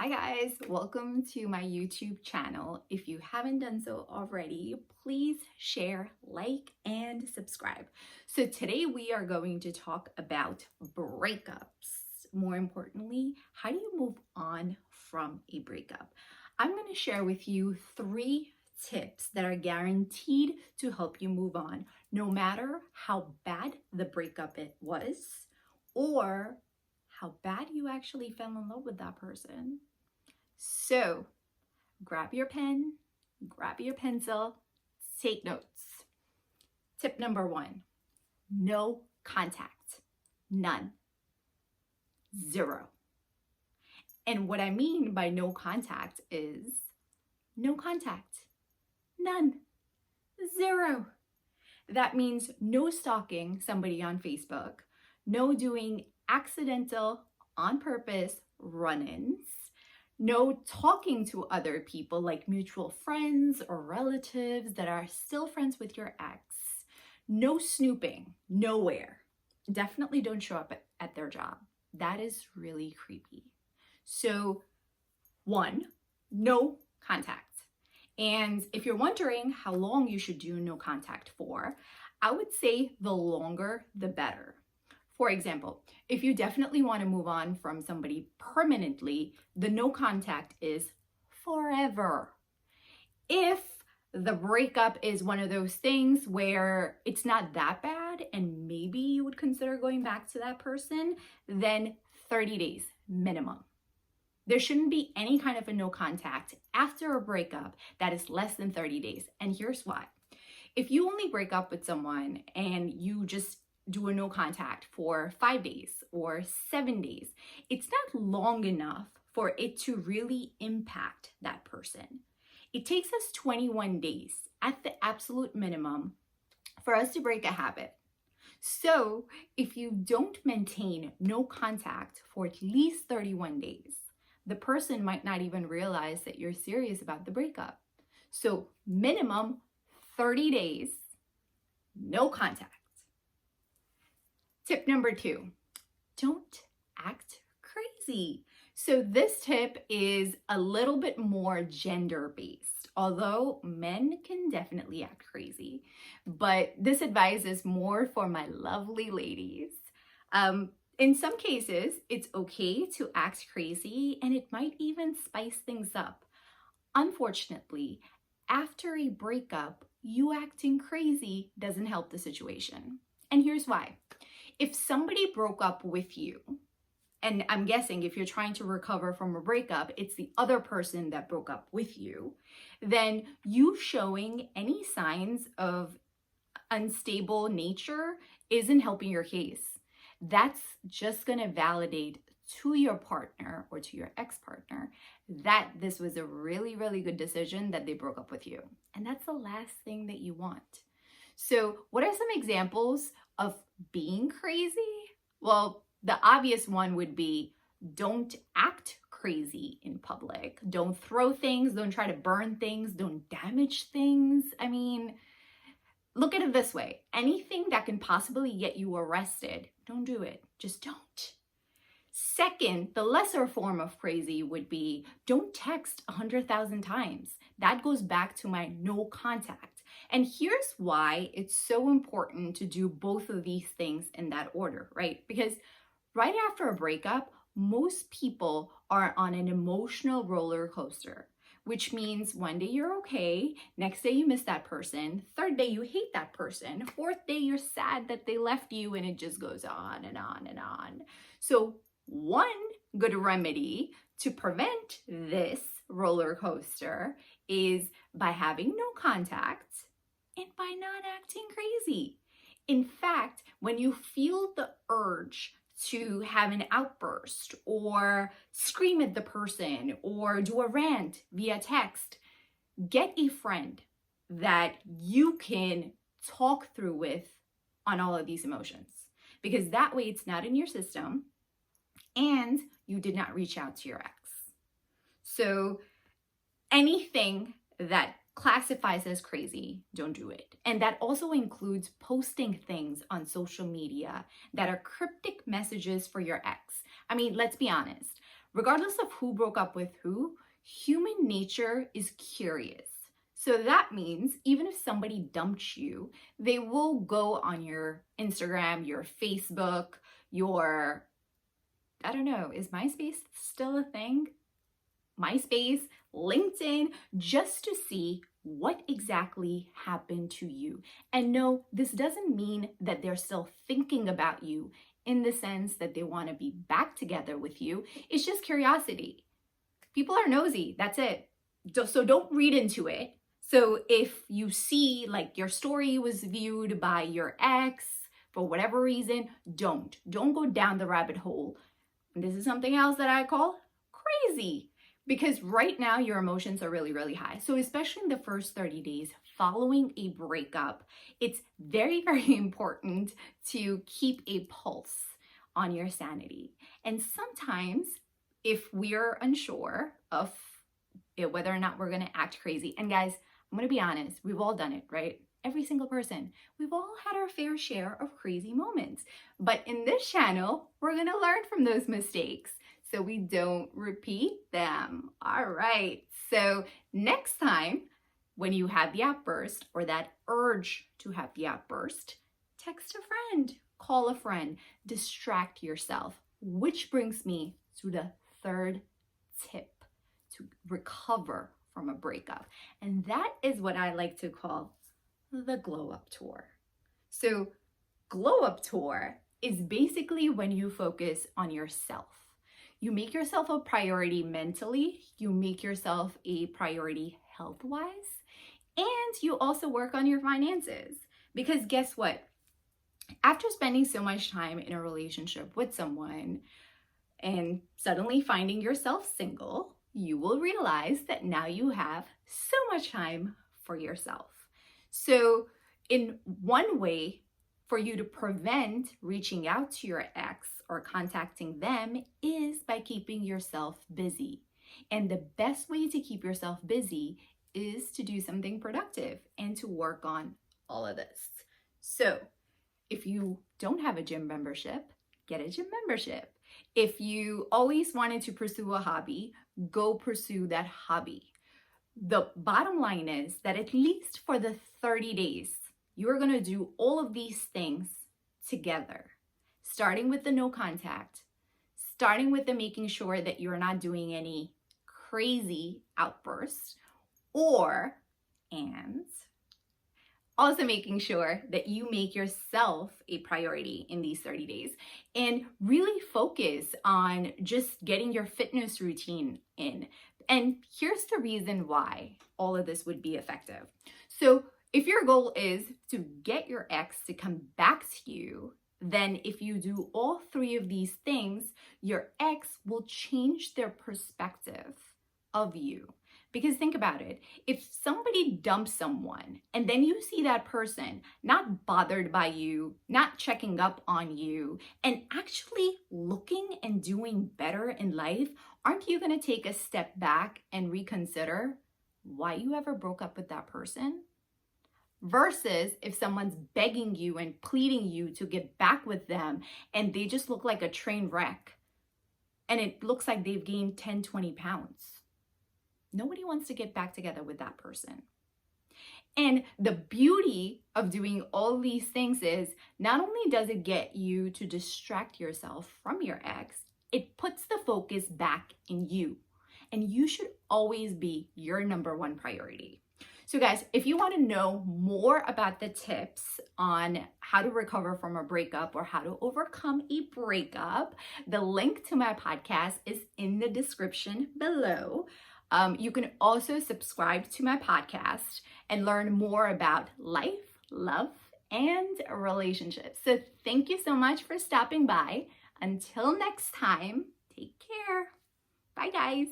Hi guys, welcome to my YouTube channel. If you haven't done so already, please share, like, and subscribe. So today we are going to talk about breakups. More importantly, how do you move on from a breakup? I'm going to share with you 3 tips that are guaranteed to help you move on, no matter how bad the breakup it was, or how bad you actually fell in love with that person. So grab your pen, grab your pencil, take notes. Tip number 1, no contact, none, 0. And what I mean by no contact is no contact, none, 0. That means no stalking somebody on Facebook, no doing accidental, on purpose run-ins, no talking to other people like mutual friends or relatives that are still friends with your ex, no snooping, nowhere. Definitely don't show up at their job. That is really creepy. So 1, no contact. And if you're wondering how long you should do no contact for, I would say the longer, the better. For example, if you definitely want to move on from somebody permanently, the no contact is forever. If the breakup is one of those things where it's not that bad and maybe you would consider going back to that person, then 30 days minimum. There shouldn't be any kind of a no contact after a breakup that is less than 30 days. And here's why. If you only break up with someone and you just do a no contact for 5 days or 7 days, it's not long enough for it to really impact that person. It takes us 21 days at the absolute minimum for us to break a habit. So if you don't maintain no contact for at least 31 days, the person might not even realize that you're serious about the breakup. So minimum 30 days, no contact. Tip number 2, don't act crazy. So this tip is a little bit more gender-based, although men can definitely act crazy. But this advice is more for my lovely ladies. In some cases, it's okay to act crazy and it might even spice things up. Unfortunately, after a breakup, you acting crazy doesn't help the situation. And here's why. If somebody broke up with you, and I'm guessing if you're trying to recover from a breakup, it's the other person that broke up with you, then you showing any signs of unstable nature isn't helping your case. That's just going to validate to your partner or to your ex-partner that this was a really, really good decision that they broke up with you. And that's the last thing that you want. So what are some examples of being crazy? Well, the obvious one would be don't act crazy in public. Don't throw things, don't try to burn things, don't damage things. I mean, look at it this way. Anything that can possibly get you arrested, don't do it. Just don't. Second, the lesser form of crazy would be don't text 100,000 times. That goes back to my no contact. And here's why it's so important to do both of these things in that order, right? Because right after a breakup, most people are on an emotional roller coaster, which means one day you're okay, next day you miss that person, third day you hate that person, fourth day you're sad that they left you, and it just goes on and on and on. So one good remedy to prevent this roller coaster is by having no contact and by not acting crazy. In fact, when you feel the urge to have an outburst or scream at the person or do a rant via text, get a friend that you can talk through with on all of these emotions, because that way it's not in your system and you did not reach out to your ex. So anything that classifies as crazy, don't do it. And that also includes posting things on social media that are cryptic messages for your ex. I mean, let's be honest. regardless of who broke up with who, human nature is curious. So that means even if somebody dumped you, they will go on your Instagram, your Facebook, your, I don't know, is MySpace still a thing? MySpace, LinkedIn, just to see what exactly happened to you. And no, this doesn't mean that they're still thinking about you in the sense that they want to be back together with you. It's just curiosity. People are nosy, that's it. So don't read into it. So if you see like your story was viewed by your ex for whatever reason, don't go down the rabbit hole. And this is something else that I call crazy, because right now your emotions are really, really high. So especially in the first 30 days following a breakup, it's very, very important to keep a pulse on your sanity. And sometimes if we're unsure of whether or not we're gonna act crazy, and guys, I'm gonna be honest, we've all done it, right? Every single person. We've all had our fair share of crazy moments. But in this channel, we're gonna learn from those mistakes so we don't repeat them. All right, so next time when you have the outburst or that urge to have the outburst, text a friend, call a friend, distract yourself, which brings me to the third tip to recover from a breakup. And that is what I like to call the glow up tour. So glow up tour is basically when you focus on yourself. You make yourself a priority mentally, you make yourself a priority health-wise, and you also work on your finances. Because guess what? After spending so much time in a relationship with someone and suddenly finding yourself single, you will realize that now you have so much time for yourself. So in one way for you to prevent reaching out to your ex or contacting them is by keeping yourself busy. And the best way to keep yourself busy is to do something productive and to work on all of this. So if you don't have a gym membership, get a gym membership. If you always wanted to pursue a hobby, go pursue that hobby. The bottom line is that at least for the 30 days, you're gonna do all of these things together, starting with the no contact, starting with the making sure that you're not doing any crazy outbursts, and also making sure that you make yourself a priority in these 30 days and really focus on just getting your fitness routine in. And here's the reason why all of this would be effective. So if your goal is to get your ex to come back to you, then if you do all three of these things, your ex will change their perspective of you. Because think about it, if somebody dumps someone and then you see that person not bothered by you, not checking up on you, and actually looking and doing better in life, aren't you gonna take a step back and reconsider why you ever broke up with that person? Versus if someone's begging you and pleading you to get back with them and they just look like a train wreck and it looks like they've gained 10, 20 pounds. Nobody wants to get back together with that person. And the beauty of doing all these things is not only does it get you to distract yourself from your ex, it puts the focus back in you. And you should always be your number one priority. So guys, if you want to know more about the tips on how to recover from a breakup or how to overcome a breakup, the link to my podcast is in the description below. You can also subscribe to my podcast and learn more about life, love, and relationships. So thank you so much for stopping by. Until next time, take care. Bye, guys.